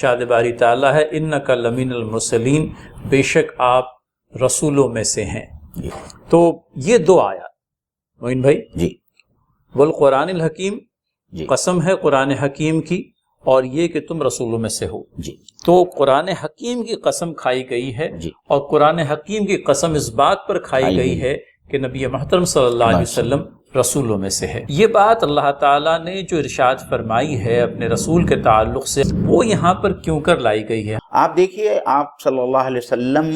ارشاد باری تعالیٰ ہے انک لمن المرسلین، بے شک آپ رسولوں میں سے ہیں۔ تو یہ دو آیات معین بھائی جی والقرآن الحکیم، جی قسم ہے قرآن حکیم کی، اور یہ کہ تم رسولوں میں سے ہو۔ جی تو قرآن حکیم کی قسم کھائی گئی ہے، جی اور قرآن حکیم کی قسم اس بات پر کھائی گئی ہے کہ نبی محترم صلی اللہ علیہ وسلم رسولوں میں سے ہے۔ یہ بات اللہ تعالیٰ نے جو ارشاد فرمائی ہے اپنے رسول کے تعلق سے، وہ یہاں پر کیوں کر لائی گئی ہے؟ آپ دیکھیے، آپ صلی اللہ علیہ وسلم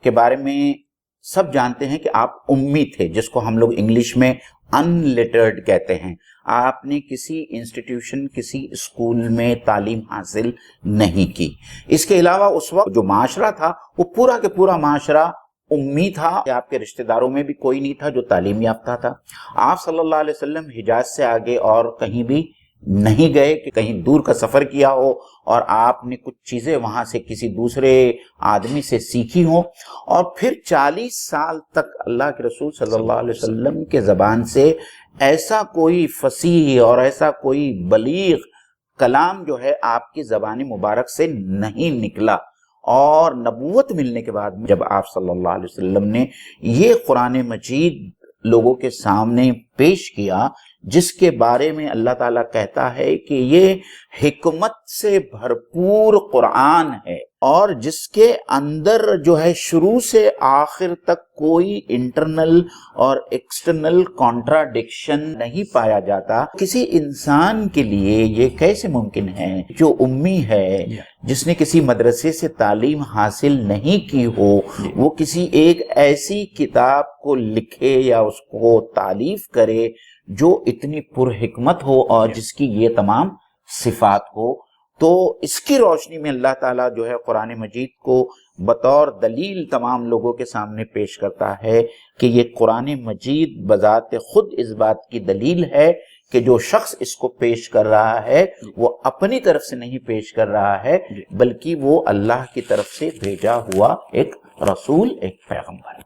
کے بارے میں سب جانتے ہیں کہ آپ امی تھے، جس کو ہم لوگ انگلش میں ان لیٹرڈ کہتے ہیں۔ آپ نے کسی انسٹیٹیوشن، کسی اسکول میں تعلیم حاصل نہیں کی۔ اس کے علاوہ اس وقت جو معاشرہ تھا وہ پورا کے پورا معاشرہ امی تھا۔ آپ کے رشتہ داروں میں بھی کوئی نہیں تھا جو تعلیم یافتہ تھا۔ آپ صلی اللہ علیہ وسلم حجاز سے آگے اور کہیں بھی نہیں گئے کہ کہیں دور کا سفر کیا ہو اور آپ نے کچھ چیزیں وہاں سے کسی دوسرے آدمی سے سیکھی ہوں، اور پھر 40 سال تک اللہ کے رسول صلی اللہ علیہ وسلم کے زبان سے ایسا کوئی فصیح اور ایسا کوئی بلیغ کلام جو ہے آپ کی زبان مبارک سے نہیں نکلا۔ اور نبوت ملنے کے بعد جب آپ صلی اللہ علیہ وسلم نے یہ قرآن مجید لوگوں کے سامنے پیش کیا، جس کے بارے میں اللہ تعالیٰ کہتا ہے کہ یہ حکمت سے بھرپور قرآن ہے، اور جس کے اندر جو ہے شروع سے آخر تک کوئی انٹرنل اور ایکسٹرنل کانٹراڈکشن نہیں پایا جاتا، کسی انسان کے لیے یہ کیسے ممکن ہے جو امی ہے، جس نے کسی مدرسے سے تعلیم حاصل نہیں کی ہو، وہ کسی ایک ایسی کتاب کو لکھے یا اس کو تالیف کرے جو اتنی پر حکمت ہو اور جس کی یہ تمام صفات ہو۔ تو اس کی روشنی میں اللہ تعالیٰ جو ہے قرآن مجید کو بطور دلیل تمام لوگوں کے سامنے پیش کرتا ہے کہ یہ قرآن مجید بذات خود اس بات کی دلیل ہے کہ جو شخص اس کو پیش کر رہا ہے وہ اپنی طرف سے نہیں پیش کر رہا ہے، بلکہ وہ اللہ کی طرف سے بھیجا ہوا ایک رسول، ایک پیغمبر ہے۔